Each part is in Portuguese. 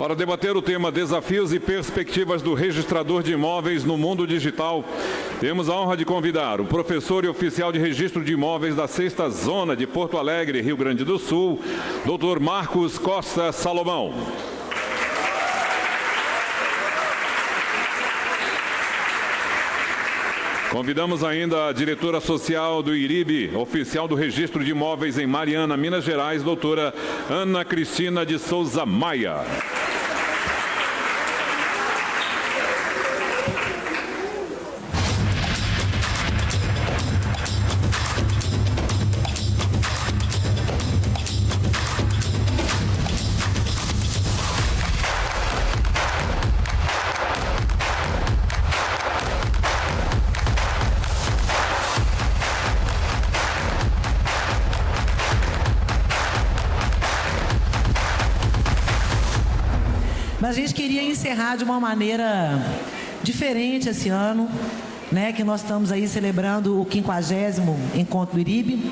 Para debater o tema Desafios e Perspectivas do Registrador de Imóveis no Mundo Digital, temos a honra de convidar o professor e oficial de registro de imóveis da 6ª Zona de Porto Alegre, Rio Grande do Sul, Dr. Marcos Costa Salomão. Convidamos ainda a diretora social do IRIB, oficial do registro de imóveis em Mariana, Minas Gerais, doutora Ana Cristina de Souza Maia. Mas a gente queria encerrar de uma maneira diferente esse ano, né? Que nós estamos aí celebrando o 50º Encontro do IRIB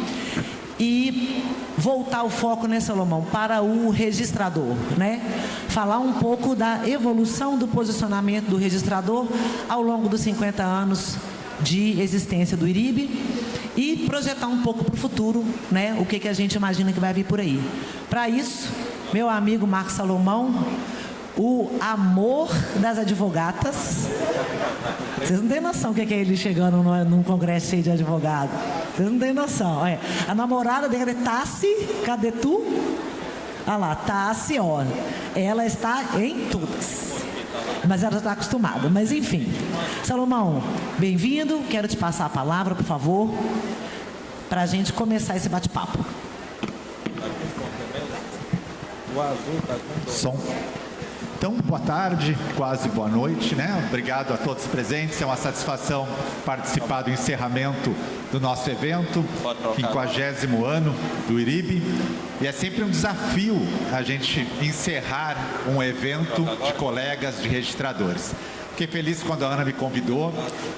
e voltar o foco, né, Salomão, para o registrador, né? Falar um pouco da evolução do posicionamento do registrador ao longo dos 50 anos de existência do IRIB e projetar um pouco para o futuro, né? O que a gente imagina que vai vir por aí. Para isso, meu amigo Marcos Salomão, o amor das advogatas. Vocês não têm noção o que é ele chegando num congresso cheio de advogados. Vocês não têm noção. Olha, a namorada dele é Tassi. Cadê tu? Olha lá, Tassi, ó. Ela está em todas. Mas ela já está acostumada. Mas enfim. Salomão, bem-vindo. Quero te passar a palavra, por favor, para a gente começar esse bate-papo. O azul está com som. Então, boa tarde, quase boa noite, né? Obrigado a todos presentes, é uma satisfação participar do encerramento do nosso evento, 50º ano do IRIB, e é sempre um desafio a gente encerrar um evento de colegas de registradores. Fiquei feliz quando a Ana me convidou.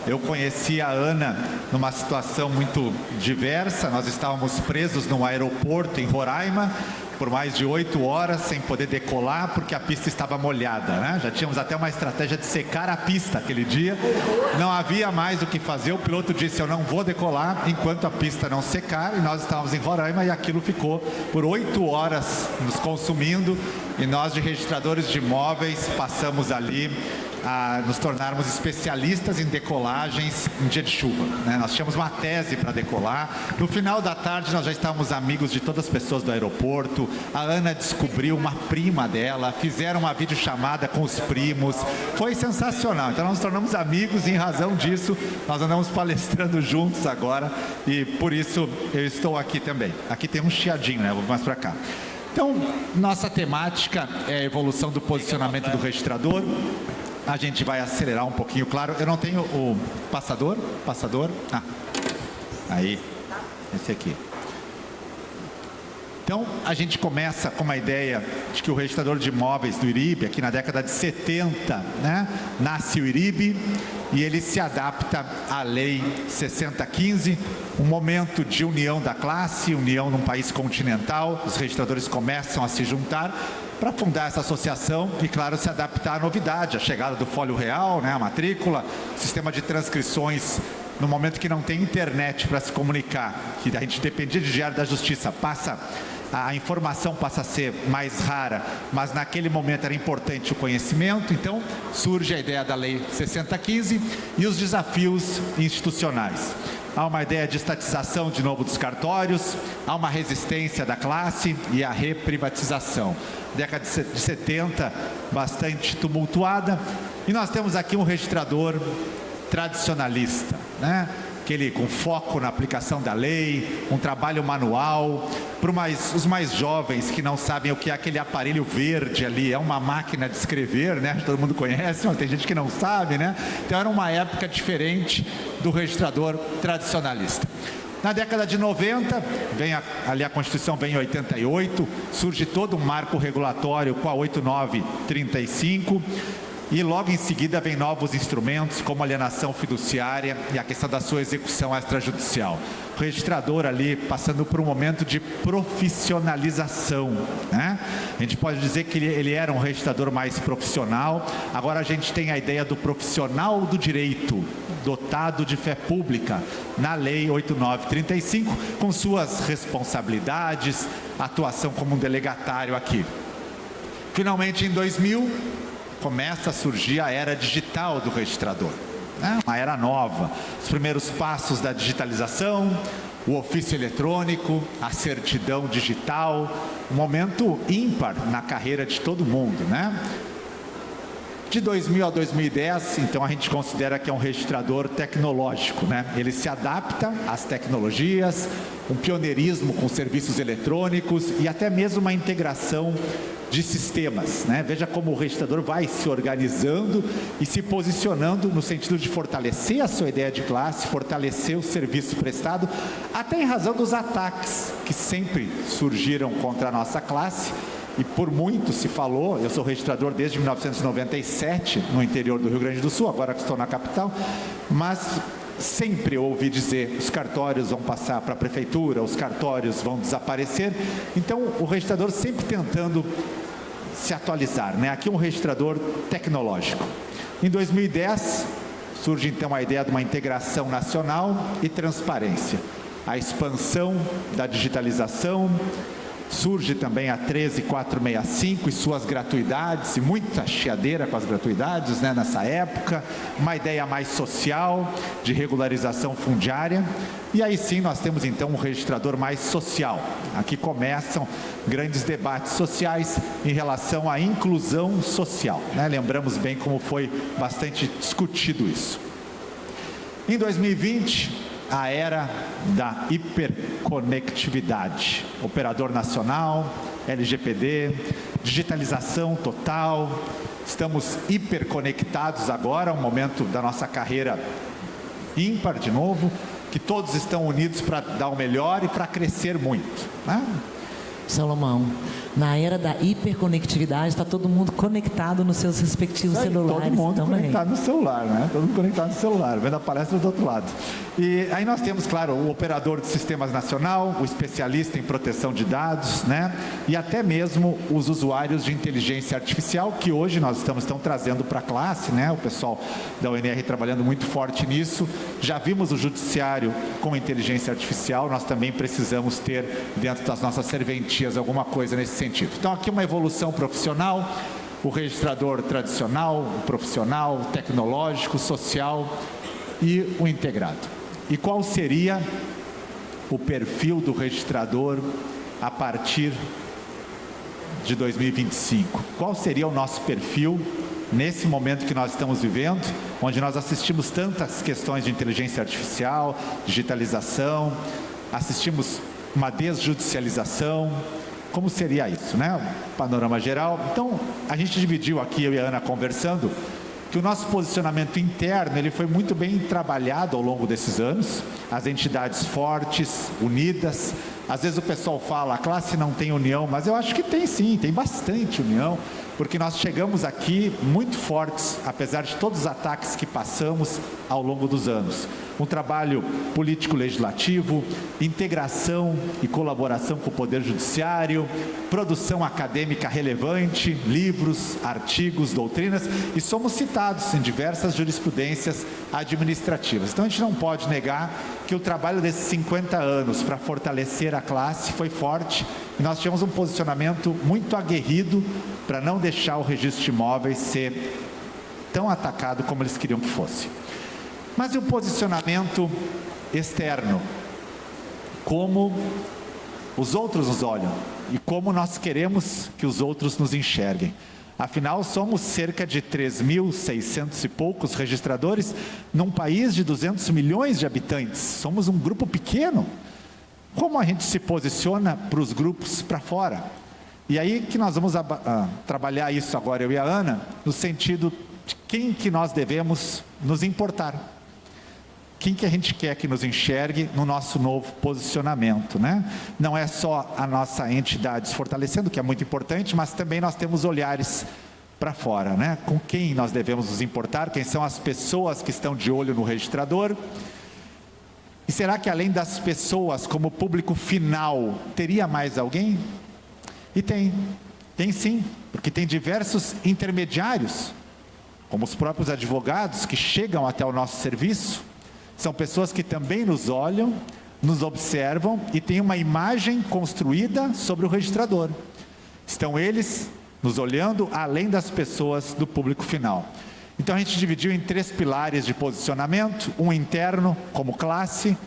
Eu conheci a Ana numa situação muito diversa. Nós estávamos presos num aeroporto em Roraima por mais de 8 horas sem poder decolar porque a pista estava molhada, né? Já tínhamos até uma estratégia de secar a pista aquele dia. Não havia mais o que fazer. O piloto disse: eu não vou decolar enquanto a pista não secar. E nós estávamos em Roraima e aquilo ficou por 8 horas nos consumindo. E nós, de registradores de imóveis, passamos ali a nos tornarmos especialistas em decolagens em dia de chuva, né? Nós tínhamos uma tese para decolar. No final da tarde nós já estávamos amigos de todas as pessoas do aeroporto. A Ana descobriu uma prima dela, fizeram uma videochamada com os primos. Foi sensacional. Então nós nos tornamos amigos e, em razão disso, nós andamos palestrando juntos agora e por isso eu estou aqui também. Aqui tem um chiadinho, né? Eu vou mais para cá. Então, nossa temática é a evolução do posicionamento do registrador. A gente vai acelerar um pouquinho, claro. Eu não tenho o passador. Ah, aí, esse aqui. Então, a gente começa com uma ideia de que o registrador de imóveis do IRIB, aqui na década de 70, né, nasce o IRIB e ele se adapta à Lei 6015, um momento de união da classe, união num país continental. Os registradores começam a se juntar para fundar essa associação e, claro, se adaptar à novidade, a chegada do Fólio Real, né, a matrícula, sistema de transcrições. No momento que não tem internet para se comunicar, que a gente dependia de Diário da Justiça, a informação passa a ser mais rara, mas naquele momento era importante o conhecimento. Então surge a ideia da Lei 6015 e os desafios institucionais. Há uma ideia de estatização de novo dos cartórios, há uma resistência da classe e a reprivatização. Década de 70, bastante tumultuada, e nós temos aqui um registrador tradicionalista, né? Aquele com foco na aplicação da lei, um trabalho manual. Para os mais jovens que não sabem o que é aquele aparelho verde ali, é uma máquina de escrever, né? Todo mundo conhece, mas tem gente que não sabe, né? Então era uma época diferente do registrador tradicionalista. Na década de 90, ali a Constituição vem em 88, surge todo um marco regulatório com a 8935. E logo em seguida vem novos instrumentos, como alienação fiduciária e a questão da sua execução extrajudicial. O registrador ali passando por um momento de profissionalização, né? A gente pode dizer que ele era um registrador mais profissional. Agora a gente tem a ideia do profissional do direito, dotado de fé pública, na Lei 8935, com suas responsabilidades, atuação como um delegatário aqui. Finalmente, em 2000, começa a surgir a era digital do registrador, né? Uma era nova, os primeiros passos da digitalização, o ofício eletrônico, a certidão digital, um momento ímpar na carreira de todo mundo, né? De 2000 a 2010, então a gente considera que é um registrador tecnológico, né? Ele se adapta às tecnologias, um pioneirismo com serviços eletrônicos e até mesmo uma integração de sistemas, né? Veja como o registrador vai se organizando e se posicionando no sentido de fortalecer a sua ideia de classe, fortalecer o serviço prestado, até em razão dos ataques que sempre surgiram contra a nossa classe. E por muito se falou, eu sou registrador desde 1997 no interior do Rio Grande do Sul, agora que estou na capital, mas sempre ouvi dizer, os cartórios vão passar para a prefeitura, os cartórios vão desaparecer. Então o registrador sempre tentando se atualizar, né? Aqui um registrador tecnológico. Em 2010 surge então a ideia de uma integração nacional e transparência, a expansão da digitalização. Surge também a 13465 e suas gratuidades, e muita chiadeira com as gratuidades, né, nessa época. Uma ideia mais social, de regularização fundiária. E aí sim nós temos então um registrador mais social. Aqui começam grandes debates sociais em relação à inclusão social, né? Lembramos bem como foi bastante discutido isso. Em 2020... a era da hiperconectividade, operador nacional, LGPD, digitalização total, estamos hiperconectados agora, um momento da nossa carreira ímpar de novo, que todos estão unidos para dar o melhor e para crescer muito, né? Salomão, na era da hiperconectividade, está todo mundo conectado nos seus respectivos celulares. Todo mundo também conectado no celular, né? Todo mundo conectado no celular, vendo a palestra do outro lado. E aí nós temos, claro, o operador de sistemas nacional, o especialista em proteção de dados, né? E até mesmo os usuários de inteligência artificial, que hoje nós estamos trazendo para a classe, né? O pessoal da UNR trabalhando muito forte nisso. Já vimos o judiciário com inteligência artificial, nós também precisamos ter dentro das nossas serventias alguma coisa nesse sentido. Então aqui uma evolução profissional, o registrador tradicional, o profissional, o tecnológico, social e o integrado. E qual seria o perfil do registrador a partir de 2025? Qual seria o nosso perfil nesse momento que nós estamos vivendo, onde nós assistimos tantas questões de inteligência artificial, digitalização, assistimos uma desjudicialização? Como seria isso, né? Panorama geral. Então, a gente dividiu aqui, eu e a Ana conversando, que o nosso posicionamento interno, ele foi muito bem trabalhado ao longo desses anos, as entidades fortes, unidas. Às vezes o pessoal fala, a classe não tem união, mas eu acho que tem sim, tem bastante união, porque nós chegamos aqui muito fortes, apesar de todos os ataques que passamos ao longo dos anos. Um trabalho político-legislativo, integração e colaboração com o Poder Judiciário, produção acadêmica relevante, livros, artigos, doutrinas, e somos citados em diversas jurisprudências administrativas. Então a gente não pode negar que o trabalho desses 50 anos para fortalecer a classe foi forte, e nós tivemos um posicionamento muito aguerrido para não deixar o registro de imóveis ser tão atacado como eles queriam que fosse. Mas e o posicionamento externo? Como os outros nos olham e como nós queremos que os outros nos enxerguem. Afinal, somos cerca de 3.600 e poucos registradores num país de 200 milhões de habitantes. Somos um grupo pequeno. Como a gente se posiciona para os grupos para fora? E aí que nós vamos trabalhar isso agora, eu e a Ana, no sentido de quem que nós devemos nos importar. Quem que a gente quer que nos enxergue no nosso novo posicionamento, né? Não é só a nossa entidade se fortalecendo, que é muito importante, mas também nós temos olhares para fora, né? Com quem nós devemos nos importar, quem são as pessoas que estão de olho no registrador. E será que além das pessoas como público final, teria mais alguém? E tem sim, porque tem diversos intermediários, como os próprios advogados que chegam até o nosso serviço. São pessoas que também nos olham, nos observam e têm uma imagem construída sobre o registrador. Estão eles nos olhando além das pessoas do público final. Então a gente dividiu em 3 pilares de posicionamento: um interno como classe,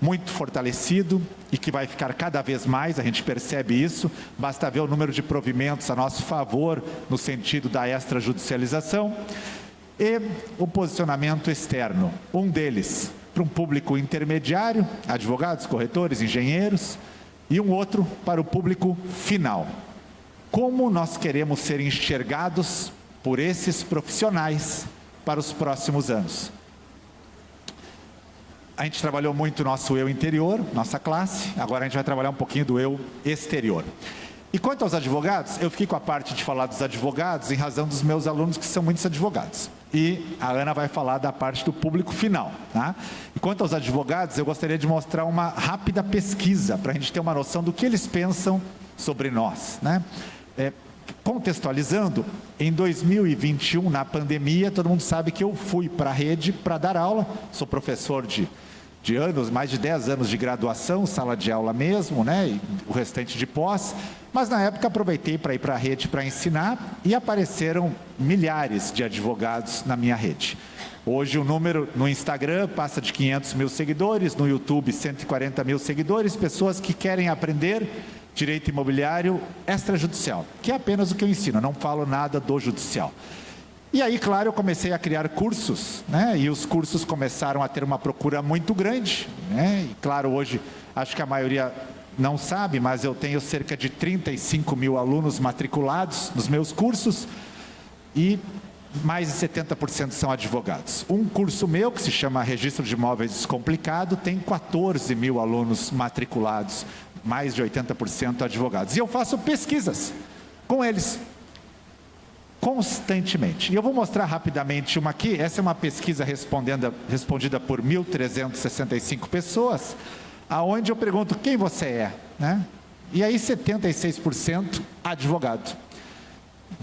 muito fortalecido e que vai ficar cada vez mais, a gente percebe isso, basta ver o número de provimentos a nosso favor no sentido da extrajudicialização. E o posicionamento externo, um deles para um público intermediário, advogados, corretores, engenheiros, e um outro para o público final. Como nós queremos ser enxergados por esses profissionais para os próximos anos? A gente trabalhou muito o nosso eu interior, nossa classe, agora a gente vai trabalhar um pouquinho do eu exterior. E quanto aos advogados, eu fiquei com a parte de falar dos advogados em razão dos meus alunos que são muitos advogados. E a Ana vai falar da parte do público final, tá? E quanto aos advogados, eu gostaria de mostrar uma rápida pesquisa para a gente ter uma noção do que eles pensam sobre nós, né? Contextualizando, em 2021, na pandemia, todo mundo sabe que eu fui para a rede para dar aula. Sou professor de anos, mais de 10 anos de graduação, sala de aula mesmo, né? E o restante de pós. Mas na época aproveitei para ir para a rede para ensinar e apareceram milhares de advogados na minha rede. Hoje o número no Instagram passa de 500 mil seguidores, no YouTube 140 mil seguidores, pessoas que querem aprender direito imobiliário extrajudicial, que é apenas o que eu ensino, eu não falo nada do judicial. E aí, claro, eu comecei a criar cursos, né? E os cursos começaram a ter uma procura muito grande, né? E claro, hoje, acho que a maioria não sabe, mas eu tenho cerca de 35 mil alunos matriculados nos meus cursos e mais de 70% são advogados. Um curso meu, que se chama Registro de Imóveis Descomplicado, tem 14 mil alunos matriculados, mais de 80% advogados. E eu faço pesquisas com eles, constantemente. E eu vou mostrar rapidamente uma aqui. Essa é uma pesquisa respondida por 1.365 pessoas, aonde eu pergunto quem você é, né? E aí 76% advogado,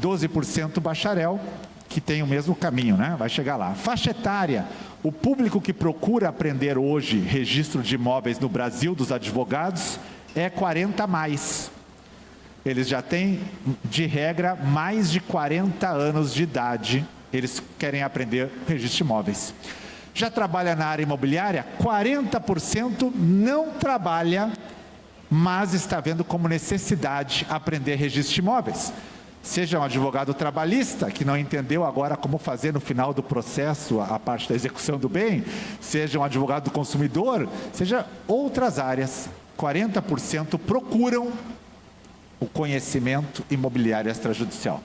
12% bacharel, que tem o mesmo caminho, né? Vai chegar lá. Faixa etária, o público que procura aprender hoje registro de imóveis no Brasil dos advogados é 40 mais. Eles já têm, de regra, mais de 40 anos de idade. Eles querem aprender registro de imóveis. Já trabalha na área imobiliária? 40% não trabalha, mas está vendo como necessidade aprender registro de imóveis. Seja um advogado trabalhista, que não entendeu agora como fazer no final do processo a parte da execução do bem, seja um advogado do consumidor, seja outras áreas, 40% procuram o conhecimento imobiliário extrajudicial.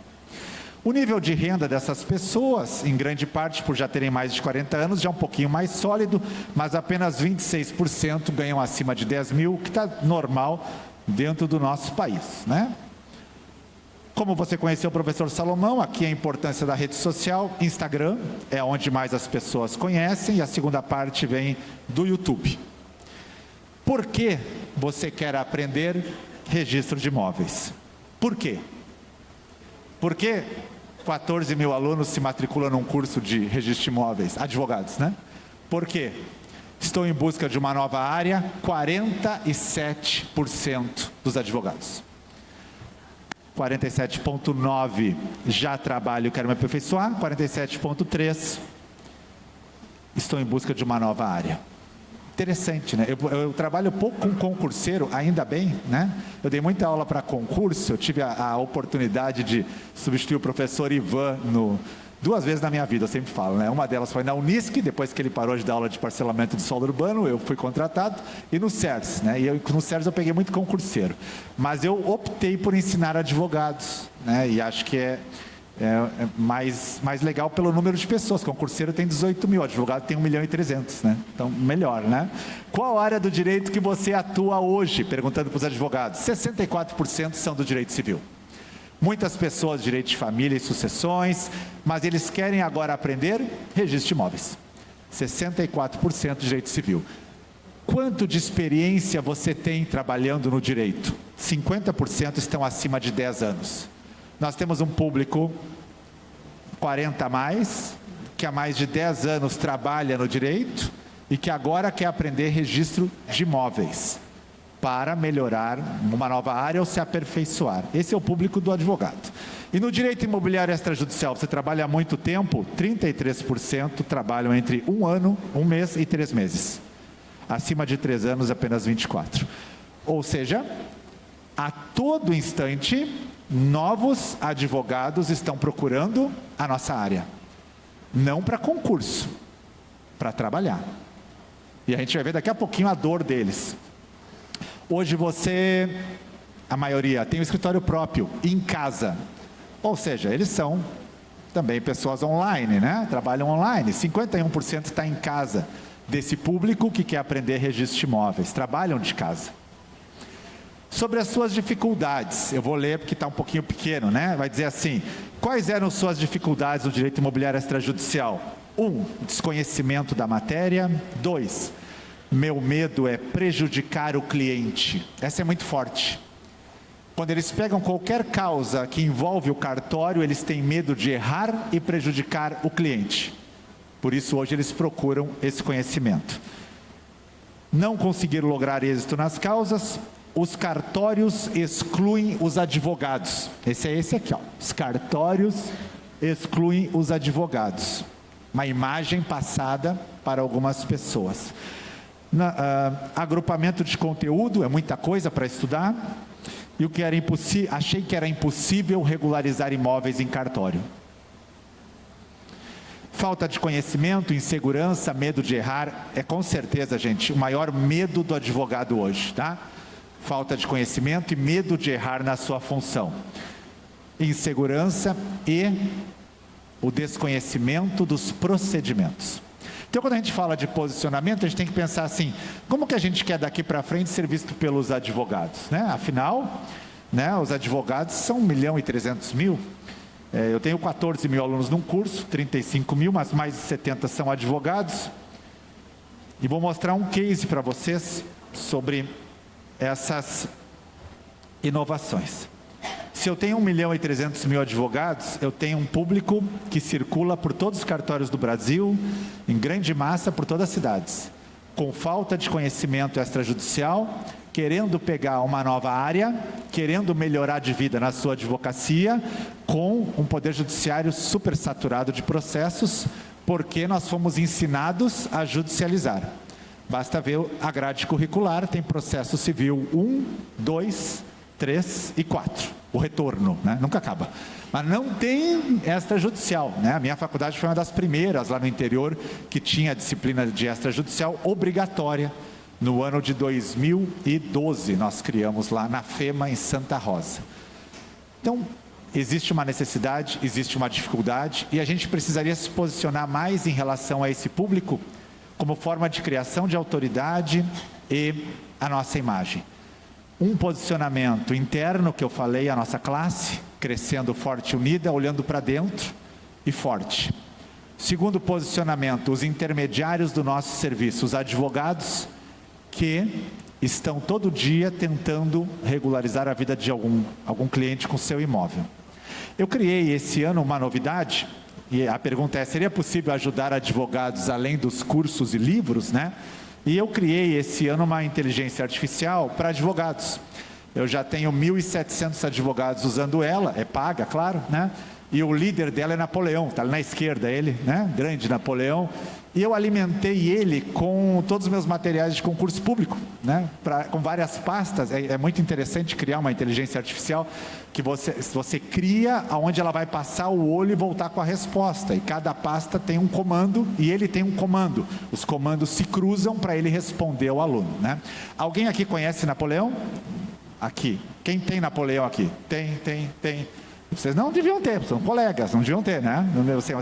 O nível de renda dessas pessoas, em grande parte por já terem mais de 40 anos, já é um pouquinho mais sólido, mas apenas 26% ganham acima de 10 mil, que está normal dentro do nosso país, né? Como você conheceu o professor Salomão, aqui a importância da rede social. Instagram é onde mais as pessoas conhecem, e a segunda parte vem do YouTube. Por que você quer aprender registro de imóveis? Por quê? Por que 14 mil alunos se matriculam num curso de registro de imóveis? Advogados, né? Por quê? Estou em busca de uma nova área, 47% dos advogados. 47,9% já trabalho, quero me aperfeiçoar. 47,3% estou em busca de uma nova área. Interessante, né? Eu trabalho pouco com concurseiro, ainda bem, né? Eu dei muita aula para concurso, eu tive a oportunidade de substituir o professor Ivan duas vezes na minha vida, eu sempre falo, né? Uma delas foi na Unisc, depois que ele parou de dar aula de parcelamento de solo urbano, eu fui contratado, e no CERS, né? E no CERS eu peguei muito concurseiro. Mas eu optei por ensinar advogados, né? E acho que é mais legal pelo número de pessoas. Concurseiro tem 18 mil, advogado tem 1.300.000, né? Então, melhor, né? Qual área do direito que você atua hoje? Perguntando para os advogados. 64% são do direito civil. Muitas pessoas de direito de família e sucessões, mas eles querem agora aprender registro de imóveis. 64% de direito civil. Quanto de experiência você tem trabalhando no direito? 50% estão acima de 10 anos. Nós temos um público 40 a mais, que há mais de 10 anos trabalha no direito e que agora quer aprender registro de imóveis para melhorar uma nova área ou se aperfeiçoar. Esse é o público do advogado. E no direito imobiliário extrajudicial, você trabalha há muito tempo, 33% trabalham entre 1 ano, 1 mês e 3 meses. Acima de 3 anos, apenas 24%. Ou seja, a todo instante, novos advogados estão procurando a nossa área. Não para concurso, para trabalhar. E a gente vai ver daqui a pouquinho a dor deles. Hoje você, a maioria, tem um escritório próprio, em casa. Ou seja, eles são também pessoas online, né? Trabalham online. 51% está em casa desse público que quer aprender registro de imóveis. Trabalham de casa. Sobre as suas dificuldades, eu vou ler porque está um pouquinho pequeno, né? Vai dizer assim, quais eram suas dificuldades no direito imobiliário extrajudicial? 1, desconhecimento da matéria. 2, meu medo é prejudicar o cliente. Essa é muito forte. Quando eles pegam qualquer causa que envolve o cartório, eles têm medo de errar e prejudicar o cliente. Por isso, hoje, eles procuram esse conhecimento. Não conseguiram lograr êxito nas causas, os cartórios excluem os advogados. Esse é esse aqui, ó. Os cartórios excluem os advogados. Uma imagem passada para algumas pessoas. Agrupamento de conteúdo, é muita coisa para estudar. E o que era impossível, achei que era impossível regularizar imóveis em cartório. Falta de conhecimento, insegurança, medo de errar, é com certeza, gente, o maior medo do advogado hoje, tá? Falta de conhecimento e medo de errar na sua função. Insegurança e o desconhecimento dos procedimentos. Então, quando a gente fala de posicionamento, a gente tem que pensar assim, como que a gente quer daqui para frente ser visto pelos advogados, né? Afinal, né, os advogados são 1.300.000. Eu tenho 14 mil alunos num curso, 35 mil, mas mais de 70 são advogados. E vou mostrar um case para vocês sobre essas inovações. Se eu tenho 1.300.000 advogados, eu tenho um público que circula por todos os cartórios do Brasil, em grande massa por todas as cidades, com falta de conhecimento extrajudicial, querendo pegar uma nova área, querendo melhorar de vida na sua advocacia, com um poder judiciário super saturado de processos, porque nós fomos ensinados a judicializar. Basta ver a grade curricular, tem processo civil 1, 2, 3 e 4. O retorno, né? Nunca acaba. Mas não tem extrajudicial, né? A minha faculdade foi uma das primeiras lá no interior que tinha a disciplina de extrajudicial obrigatória. No ano de 2012, nós criamos lá na FEMA, em Santa Rosa. Então, existe uma necessidade, existe uma dificuldade, e a gente precisaria se posicionar mais em relação a esse público, como forma de criação de autoridade e a nossa imagem. Um posicionamento interno, que eu falei, a nossa classe, crescendo forte e unida, olhando para dentro e forte. Segundo posicionamento, os intermediários do nosso serviço, os advogados, que estão todo dia tentando regularizar a vida de algum cliente com seu imóvel. Eu criei esse ano uma novidade, e a pergunta é, seria possível ajudar advogados além dos cursos e livros, né? E eu criei esse ano uma inteligência artificial para advogados. Eu já tenho 1.700 advogados usando ela, é paga, claro, né? E o líder dela é Napoleão, está ali na esquerda ele, né? Grande Napoleão. E eu alimentei ele com todos os meus materiais de concurso público, né? Com várias pastas. É muito interessante criar uma inteligência artificial que você cria onde ela vai passar o olho e voltar com a resposta. E cada pasta tem um comando e ele tem um comando. Os comandos se cruzam para ele responder ao aluno, né? Alguém aqui conhece Napoleão? Aqui. Quem tem Napoleão aqui? Tem. Vocês não deviam ter, são colegas, não deviam ter, né?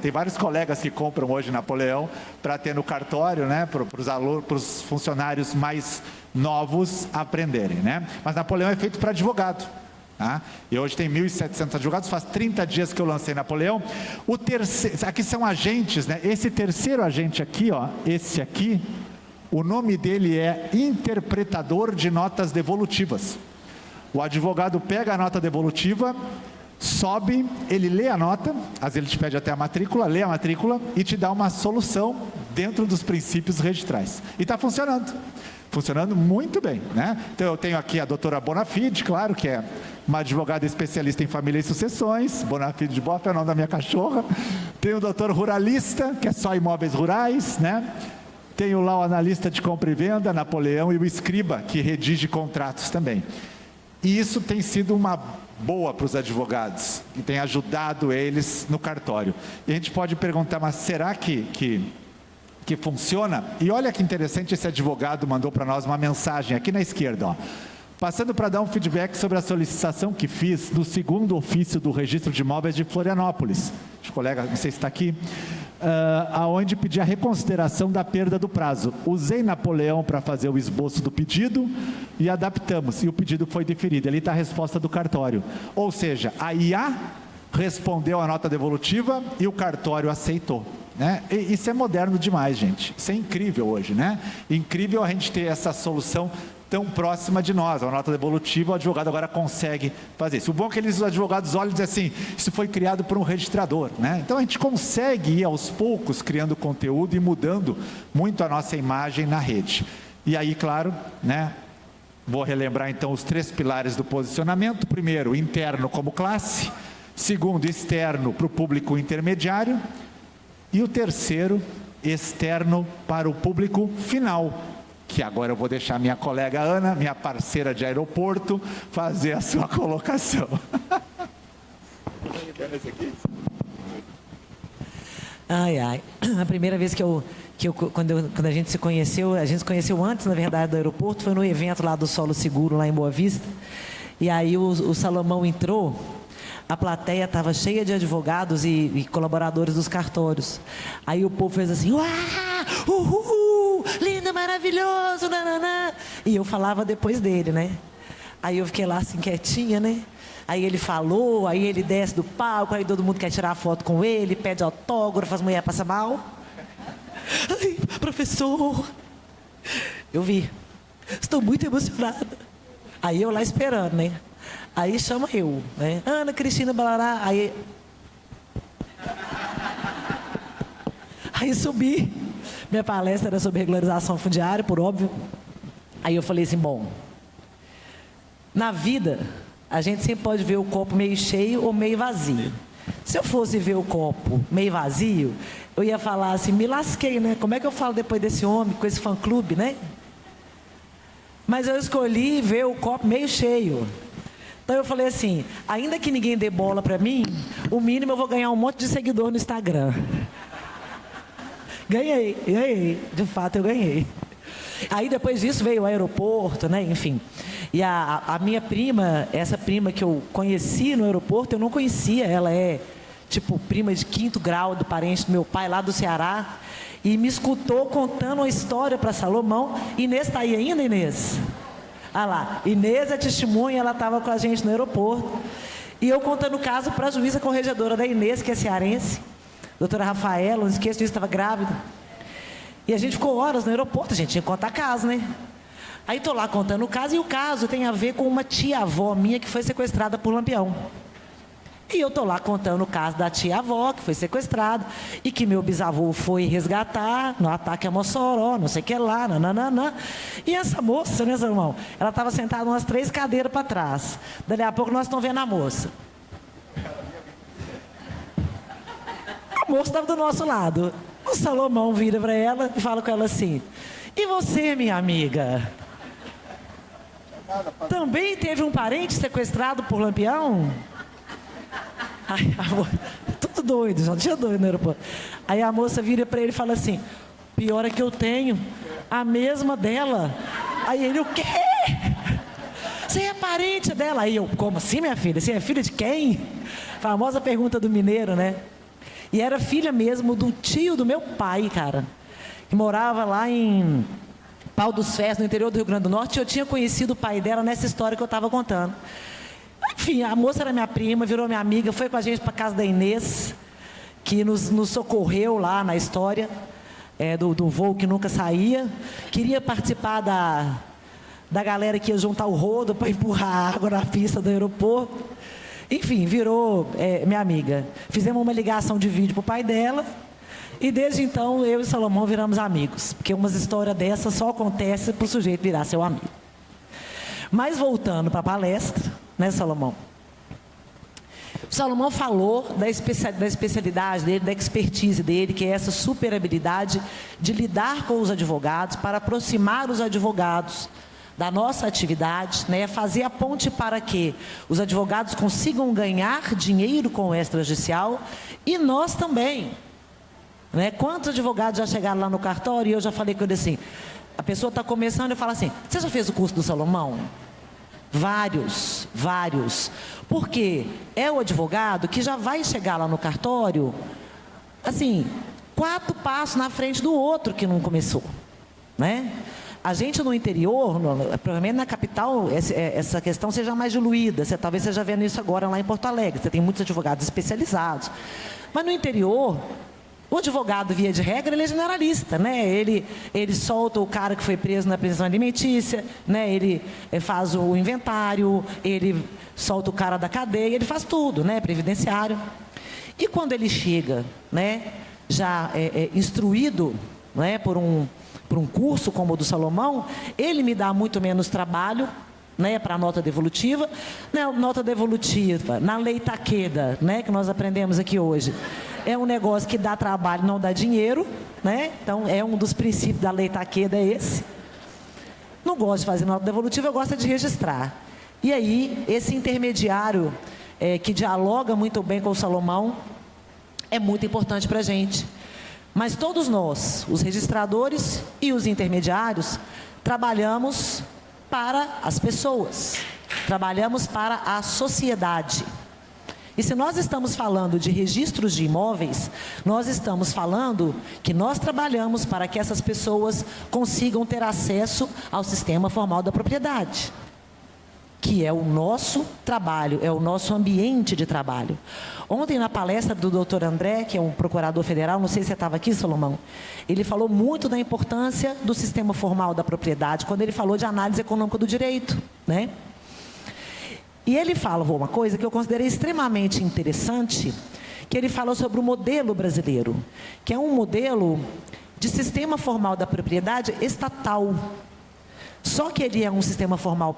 Tem vários colegas que compram hoje Napoleão para ter no cartório, né? Para os alunos, para os funcionários mais novos aprenderem, né? Mas Napoleão é feito para advogado. Tá? E hoje tem 1.700 advogados, faz 30 dias que eu lancei Napoleão. O terceiro, aqui são agentes, né? Esse terceiro agente aqui, ó, esse aqui, o nome dele é interpretador de notas devolutivas. O advogado pega a nota devolutiva, sobe, ele lê a nota, às vezes ele te pede até a matrícula, lê a matrícula e te dá uma solução dentro dos princípios registrais. E está funcionando. Funcionando muito bem, né? Então eu tenho aqui a doutora Bonafide, claro, que é uma advogada especialista em família e sucessões. Bonafide de Boff é o nome da minha cachorra. Tenho o doutor Ruralista, que é só imóveis rurais, né? Tenho lá o analista de compra e venda, Napoleão, e o escriba, que redige contratos também. E isso tem sido uma boa para os advogados, e tem ajudado eles no cartório. E a gente pode perguntar, mas será que funciona? E olha que interessante, esse advogado mandou para nós uma mensagem aqui na esquerda, ó. Passando para dar um feedback sobre a solicitação que fiz no segundo ofício do Registro de Imóveis de Florianópolis. O colega, não sei se está aqui, aonde pedi a reconsideração da perda do prazo. Usei Napoleão para fazer o esboço do pedido e adaptamos, e o pedido foi deferido. Ali está a resposta do cartório. Ou seja, a IA respondeu a nota devolutiva e o cartório aceitou. Né? E isso é moderno demais, gente. Isso é incrível hoje, né? Incrível a gente ter essa solução tão próxima de nós. A nota devolutiva, o advogado agora consegue fazer isso. O bom é que os advogados olham e dizem assim, isso foi criado por um registrador, né? Então a gente consegue ir aos poucos criando conteúdo e mudando muito a nossa imagem na rede. E aí, claro, né? Vou relembrar então os 3 pilares do posicionamento. Primeiro, interno como classe. Segundo, externo para o público intermediário. E o terceiro, externo para o público final, que agora eu vou deixar minha colega Ana, minha parceira de aeroporto, fazer a sua colocação. Ai, ai. A primeira vez quando a gente se conheceu antes, na verdade, do aeroporto, foi no evento lá do Solo Seguro, lá em Boa Vista. E aí o Salomão entrou. A plateia estava cheia de advogados e colaboradores dos cartórios. Aí o povo fez assim, uau, uhul, lindo, maravilhoso, nananã. E eu falava depois dele, né? Aí eu fiquei lá assim, quietinha, né? Aí ele falou, aí ele desce do palco, aí todo mundo quer tirar foto com ele, pede autógrafo, as mulheres passam mal. Ai, professor, eu vi, estou muito emocionada. Aí eu lá esperando, né? Aí chama eu, né? Ana Cristina Balará. Aí subi. Minha palestra era sobre regularização fundiária, por óbvio. Aí eu falei assim, bom, na vida, a gente sempre pode ver o copo meio cheio ou meio vazio. Se eu fosse ver o copo meio vazio, eu ia falar assim, me lasquei, né? Como é que eu falo depois desse homem, com esse fã-clube, né? Mas eu escolhi ver o copo meio cheio. Então eu falei assim, ainda que ninguém dê bola para mim, o mínimo eu vou ganhar um monte de seguidor no Instagram. Ganhei, de fato eu ganhei. Aí depois disso veio o aeroporto, né, enfim. E a minha prima, essa prima que eu conheci no aeroporto, eu não conhecia, ela é tipo prima de 5º grau do parente do meu pai lá do Ceará, e me escutou contando uma história para Salomão. Inês está aí ainda, Inês? Ah lá, Inês é testemunha, ela estava com a gente no aeroporto. E eu contando o caso para a juíza corregedora da Inês, que é cearense, doutora Rafaela, não esqueço disso, estava grávida. E a gente ficou horas no aeroporto, a gente tinha que contar caso, né? Aí estou lá contando o caso, e o caso tem a ver com uma tia-avó minha que foi sequestrada por Lampião. E eu estou lá contando o caso da tia-avó, que foi sequestrada, e que meu bisavô foi resgatar no ataque a Mossoró, não sei o que lá, nananã. E essa moça, né, seu irmão? Ela estava sentada umas 3 cadeiras para trás. Dali a pouco nós estamos vendo a moça. A moça estava do nosso lado. O Salomão vira para ela e fala com ela assim, e você, minha amiga? Também teve um parente sequestrado por Lampião? Aí a moça, tudo doido, já tinha doido no aeroporto. Aí a moça vira para ele e fala assim, pior é que eu tenho a mesma dela. Aí ele, o quê? Você é parente dela? Aí eu, como assim, minha filha? Você é filha de quem? Famosa pergunta do mineiro, né? E era filha mesmo do tio do meu pai, cara, que morava lá em Pau dos Ferros, no interior do Rio Grande do Norte. E eu tinha conhecido o pai dela nessa história que eu estava contando. Enfim, a moça era minha prima, virou minha amiga, foi com a gente para casa da Inês, que nos socorreu lá na história do voo que nunca saía. Queria participar da galera que ia juntar o rodo para empurrar a água na pista do aeroporto. Enfim, virou minha amiga. Fizemos uma ligação de vídeo para o pai dela. E desde então, eu e Salomão viramos amigos. Porque umas histórias dessas só acontecem para o sujeito virar seu amigo. Mas voltando para a palestra, né, Salomão? O Salomão falou da especialidade dele, da expertise dele, que é essa super habilidade de lidar com os advogados, para aproximar os advogados da nossa atividade, né, fazer a ponte para que os advogados consigam ganhar dinheiro com o extrajudicial e nós também. Né? Quantos advogados já chegaram lá no cartório e eu já falei com ele assim, a pessoa está começando e fala assim, você já fez o curso do Salomão? Vários. Porque é o advogado que já vai chegar lá no cartório, assim, 4 passos na frente do outro que não começou, né? A gente no interior, provavelmente na capital, essa questão seja mais diluída. Você talvez esteja vendo isso agora lá em Porto Alegre. Você tem muitos advogados especializados. Mas no interior, o advogado, via de regra, ele é generalista, né? Ele solta o cara que foi preso na prisão alimentícia, né? Ele faz o inventário, ele solta o cara da cadeia, ele faz tudo, né? Previdenciário. E quando ele chega, né? Já instruído, né? Por um curso como o do Salomão, ele me dá muito menos trabalho, né, para a nota devolutiva. Nota devolutiva, na lei Takeda, né, que nós aprendemos aqui hoje, é um negócio que dá trabalho, não dá dinheiro, né? Então, é um dos princípios da lei Takeda, é esse. Não gosto de fazer nota devolutiva, eu gosto de registrar. E aí, esse intermediário que dialoga muito bem com o Salomão, é muito importante para a gente. Mas todos nós, os registradores e os intermediários, trabalhamos para as pessoas, trabalhamos para a sociedade. E se nós estamos falando de registros de imóveis, nós estamos falando que nós trabalhamos para que essas pessoas consigam ter acesso ao sistema formal da propriedade, que é o nosso trabalho, é o nosso ambiente de trabalho. Ontem, na palestra do Dr. André, que é um procurador federal, não sei se você estava aqui, Salomão, ele falou muito da importância do sistema formal da propriedade, quando ele falou de análise econômica do direito, né? E ele falou uma coisa que eu considerei extremamente interessante, que ele falou sobre o modelo brasileiro, que é um modelo de sistema formal da propriedade estatal. Só que ele é um sistema formal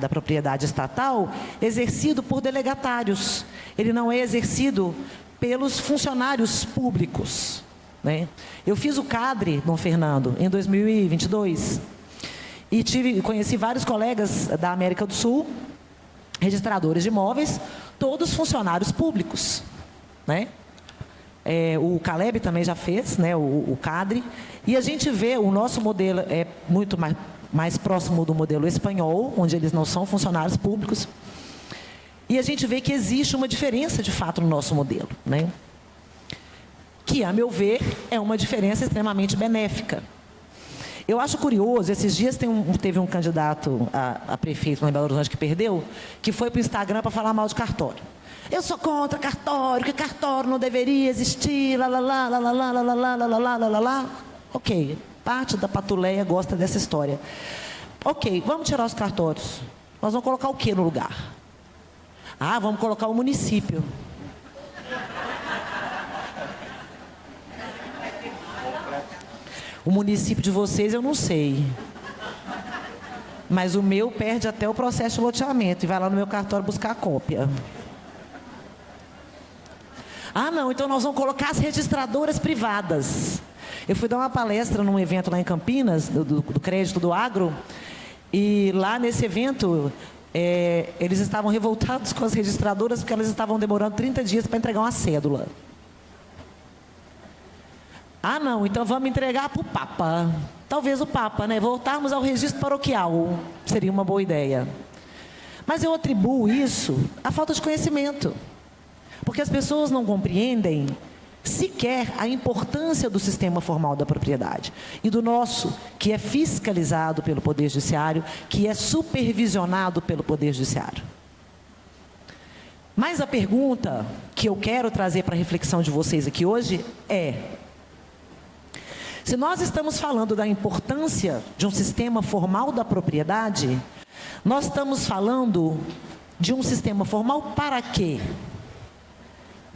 da propriedade estatal exercido por delegatários. Ele não é exercido pelos funcionários públicos, né? Eu fiz o CADRE, Dom Fernando, em 2022. E conheci vários colegas da América do Sul, registradores de imóveis, todos funcionários públicos, né? O Caleb também já fez, né, o CADRE. E a gente vê, o nosso modelo é muito mais próximo do modelo espanhol, onde eles não são funcionários públicos. E a gente vê que existe uma diferença, de fato, no nosso modelo, né? Que, a meu ver, é uma diferença extremamente benéfica. Eu acho curioso, esses dias teve um candidato a prefeito lá em Belo Horizonte que perdeu, que foi para o Instagram para falar mal de cartório. Eu sou contra cartório, que cartório não deveria existir, lá. Ok, parte da patuleia gosta dessa história. Ok, vamos tirar os cartórios. Nós vamos colocar o que no lugar? Ah, vamos colocar o município. O município de vocês eu não sei. Mas o meu perde até o processo de loteamento e vai lá no meu cartório buscar a cópia. Ah, não, então nós vamos colocar as registradoras privadas. Eu fui dar uma palestra num evento lá em Campinas, do Crédito do Agro, e lá nesse evento, eles estavam revoltados com as registradoras porque elas estavam demorando 30 dias para entregar uma cédula. Ah, não, então vamos entregar para o Papa. Talvez o Papa, né? Voltarmos ao registro paroquial seria uma boa ideia. Mas eu atribuo isso à falta de conhecimento. Porque as pessoas não compreendem sequer a importância do sistema formal da propriedade. E do nosso, que é fiscalizado pelo Poder Judiciário, que é supervisionado pelo Poder Judiciário. Mas a pergunta que eu quero trazer para a reflexão de vocês aqui hoje é: se nós estamos falando da importância de um sistema formal da propriedade, nós estamos falando de um sistema formal para quê?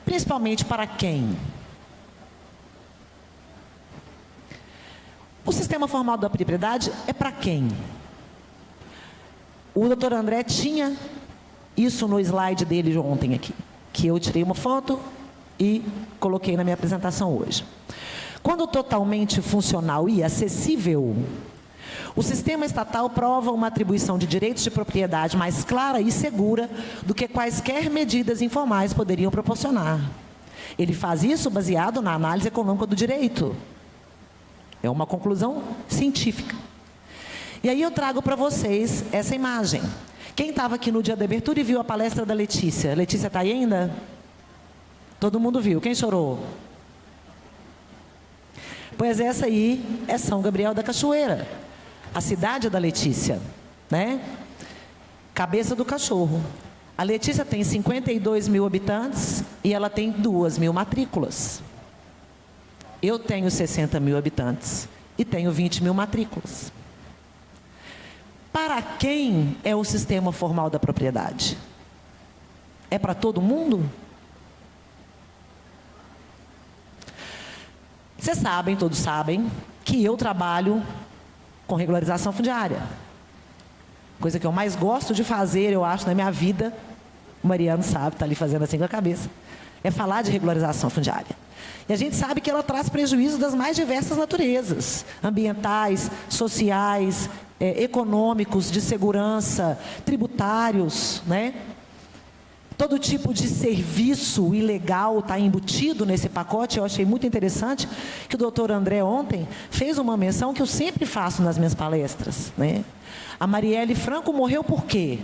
Principalmente para quem? O sistema formal da propriedade é para quem? O doutor André tinha isso no slide dele de ontem aqui, que eu tirei uma foto e coloquei na minha apresentação hoje. Quando totalmente funcional e acessível, o sistema estatal prova uma atribuição de direitos de propriedade mais clara e segura do que quaisquer medidas informais poderiam proporcionar. Ele faz isso baseado na análise econômica do direito. É uma conclusão científica. E aí eu trago para vocês essa imagem. Quem estava aqui no dia da abertura e viu a palestra da Letícia? Letícia está aí ainda? Todo mundo viu. Quem chorou? Pois essa aí é São Gabriel da Cachoeira, a cidade da Letícia, né? Cabeça do cachorro. A Letícia tem 52 mil habitantes e ela tem 2 mil matrículas. Eu tenho 60 mil habitantes e tenho 20 mil matrículas. Para quem é o sistema formal da propriedade? É para todo mundo? Vocês sabem, todos sabem, que eu trabalho com regularização fundiária. Coisa que eu mais gosto de fazer, eu acho, na minha vida, o Mariano sabe, está ali fazendo assim com a cabeça, é falar de regularização fundiária. E a gente sabe que ela traz prejuízos das mais diversas naturezas, ambientais, sociais, econômicos, de segurança, tributários, né? Todo tipo de serviço ilegal está embutido nesse pacote. Eu achei muito interessante que o doutor André ontem fez uma menção que eu sempre faço nas minhas palestras, né? A Marielle Franco morreu por quê?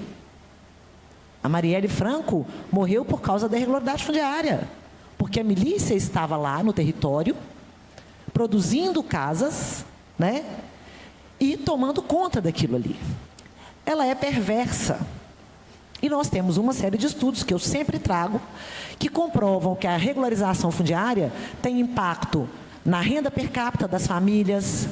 A Marielle Franco morreu por causa da irregularidade fundiária. Porque a milícia estava lá no território, produzindo casas, né? E tomando conta daquilo ali. Ela é perversa. E nós temos uma série de estudos que eu sempre trago, que comprovam que a regularização fundiária tem impacto na renda per capita das famílias,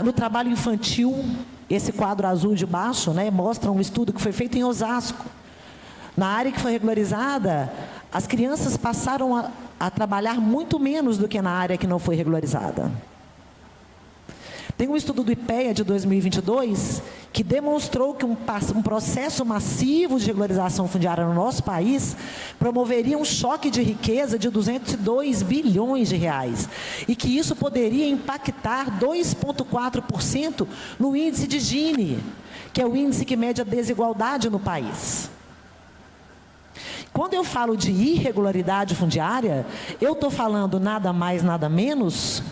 no trabalho infantil. Esse quadro azul de baixo, né, mostra um estudo que foi feito em Osasco. Na área que foi regularizada, as crianças passaram a trabalhar muito menos do que na área que não foi regularizada. Tem um estudo do IPEA de 2022 que demonstrou que um processo massivo de regularização fundiária no nosso país promoveria um choque de riqueza de 202 bilhões de reais e que isso poderia impactar 2,4% no índice de Gini, que é o índice que mede a desigualdade no país. Quando eu falo de irregularidade fundiária, eu estou falando nada mais, nada menos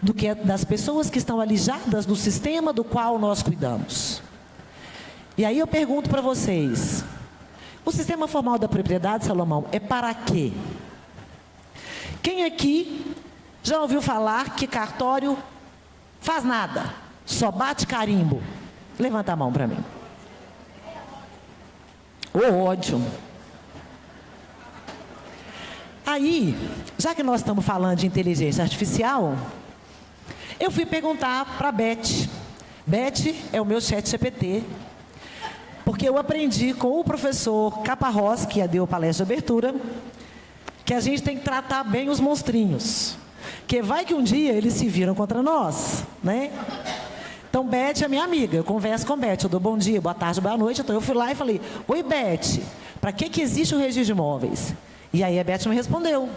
do que das pessoas que estão alijadas do sistema do qual nós cuidamos. E aí eu pergunto para vocês, o sistema formal da propriedade, Salomão, é para quê? Quem aqui já ouviu falar que cartório faz nada, só bate carimbo? Levanta a mão para mim. O ódio. Aí, já que nós estamos falando de inteligência artificial, eu fui perguntar para a Beth. Beth é o meu chat GPT, porque eu aprendi com o professor Caparrós, que deu a palestra de abertura, que a gente tem que tratar bem os monstrinhos, que vai que um dia eles se viram contra nós, né? Então, Beth é minha amiga, eu converso com Beth, eu dou bom dia, boa tarde, boa noite. Então, eu fui lá e falei, oi, Beth, para que existe o registro de imóveis? E aí a Beth me respondeu.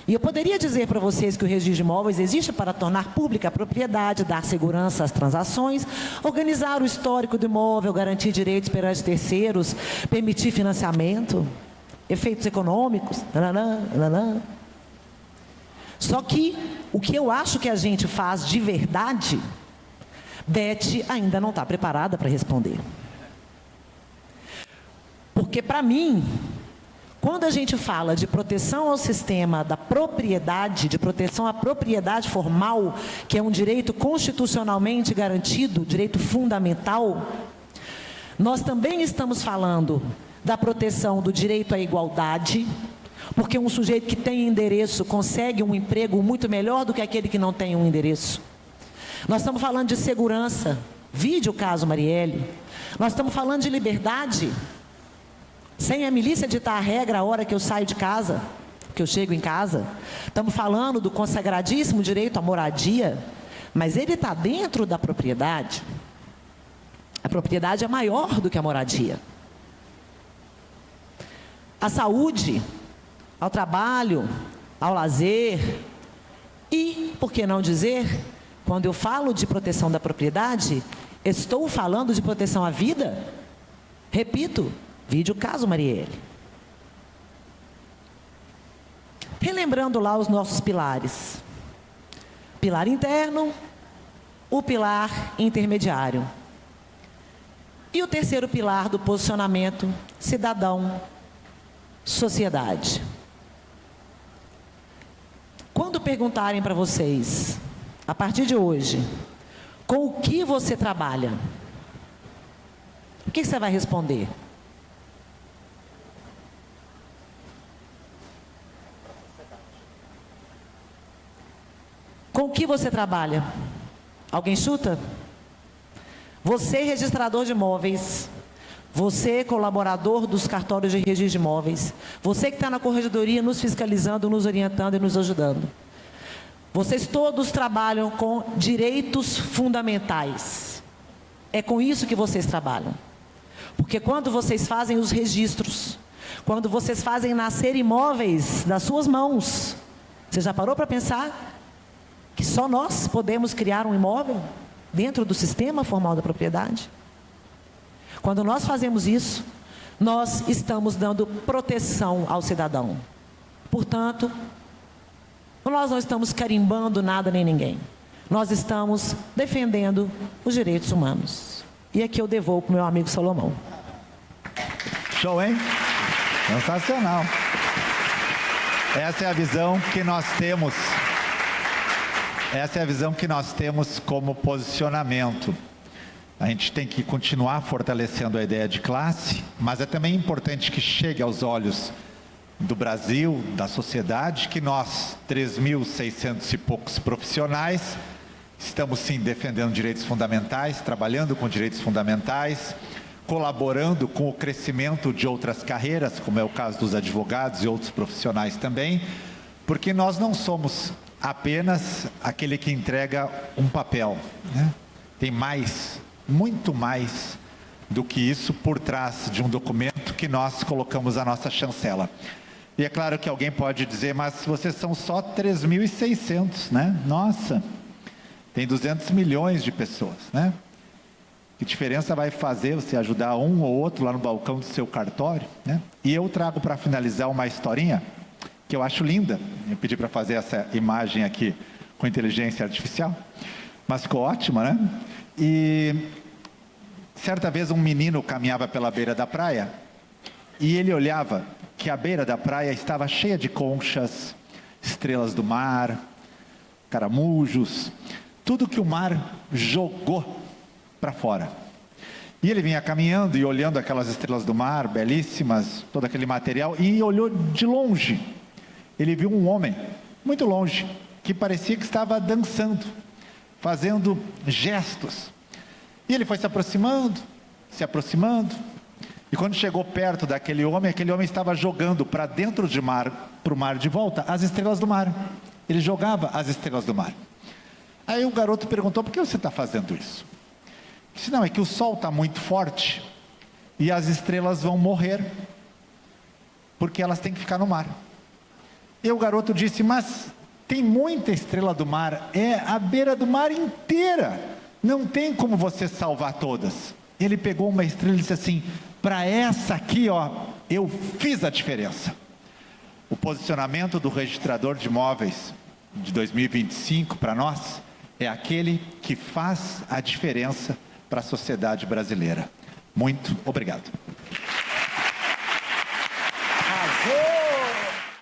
E eu poderia dizer para vocês que o registro de imóveis existe para tornar pública a propriedade, dar segurança às transações, organizar o histórico do imóvel, garantir direitos perante terceiros, permitir financiamento, efeitos econômicos, nananã, nananã. Só que o que eu acho que a gente faz de verdade, Beth ainda não está preparada para responder. Porque para mim, quando a gente fala de proteção ao sistema da propriedade, de proteção à propriedade formal, que é um direito constitucionalmente garantido, direito fundamental, nós também estamos falando da proteção do direito à igualdade, porque um sujeito que tem endereço consegue um emprego muito melhor do que aquele que não tem um endereço. Nós estamos falando de segurança, vide o caso Marielle. Nós estamos falando de liberdade, sem a milícia ditar a regra a hora que eu saio de casa, que eu chego em casa. Estamos falando do consagradíssimo direito à moradia, mas ele está dentro da propriedade. A propriedade é maior do que a moradia. A saúde, ao trabalho, ao lazer e, por que não dizer, quando eu falo de proteção da propriedade, estou falando de proteção à vida? Repito, vide o caso Marielle. Relembrando lá os nossos pilares. Pilar interno, o pilar intermediário. E o terceiro pilar do posicionamento, cidadão, sociedade. Quando perguntarem para vocês, a partir de hoje, com o que você trabalha, o que você vai responder? Com o que você trabalha? Alguém chuta? Você, registrador de imóveis, você, colaborador dos cartórios de registro de imóveis, você que está na corregedoria nos fiscalizando, nos orientando e nos ajudando. Vocês todos trabalham com direitos fundamentais. É com isso que vocês trabalham. Porque quando vocês fazem os registros, quando vocês fazem nascer imóveis das suas mãos, você já parou para pensar que só nós podemos criar um imóvel dentro do sistema formal da propriedade? Quando nós fazemos isso, nós estamos dando proteção ao cidadão. Portanto, nós não estamos carimbando nada nem ninguém. Nós estamos defendendo os direitos humanos. E aqui eu devolvo para o meu amigo Salomão. Show, hein? Sensacional. Essa é a visão que nós temos. Essa é a visão que nós temos como posicionamento. A gente tem que continuar fortalecendo a ideia de classe, mas é também importante que chegue aos olhos do Brasil, da sociedade, que nós, 3.600 e poucos profissionais, estamos sim defendendo direitos fundamentais, trabalhando com direitos fundamentais, colaborando com o crescimento de outras carreiras, como é o caso dos advogados e outros profissionais também, porque nós não somos apenas aquele que entrega um papel, né? Tem mais, muito mais do que isso por trás de um documento que nós colocamos a nossa chancela. E é claro que alguém pode dizer, mas vocês são só 3.600, né? Nossa, tem 200 milhões de pessoas, né? Que diferença vai fazer você ajudar um ou outro lá no balcão do seu cartório, né? E eu trago para finalizar uma historinha que eu acho linda. Eu pedi para fazer essa imagem aqui com inteligência artificial, mas ficou ótima, né? E certa vez um menino caminhava pela beira da praia e ele olhava que a beira da praia estava cheia de conchas, estrelas do mar, caramujos, tudo que o mar jogou para fora. E ele vinha caminhando e olhando aquelas estrelas do mar, belíssimas, todo aquele material, e olhou de longe. Ele viu um homem, muito longe, que parecia que estava dançando, fazendo gestos. E ele foi se aproximando, e quando chegou perto daquele homem estava jogando para dentro de mar, para o mar de volta, as estrelas do mar. Ele jogava as estrelas do mar. Aí o garoto perguntou, por que você está fazendo isso? Ele disse, não, é que o sol está muito forte e as estrelas vão morrer, porque elas têm que ficar no mar. E o garoto disse, mas tem muita estrela do mar, é a beira do mar inteira, não tem como você salvar todas. Ele pegou uma estrela e disse assim, para essa aqui, ó, eu fiz a diferença. O posicionamento do registrador de imóveis de 2025 para nós é aquele que faz a diferença para a sociedade brasileira. Muito obrigado. Arrasou!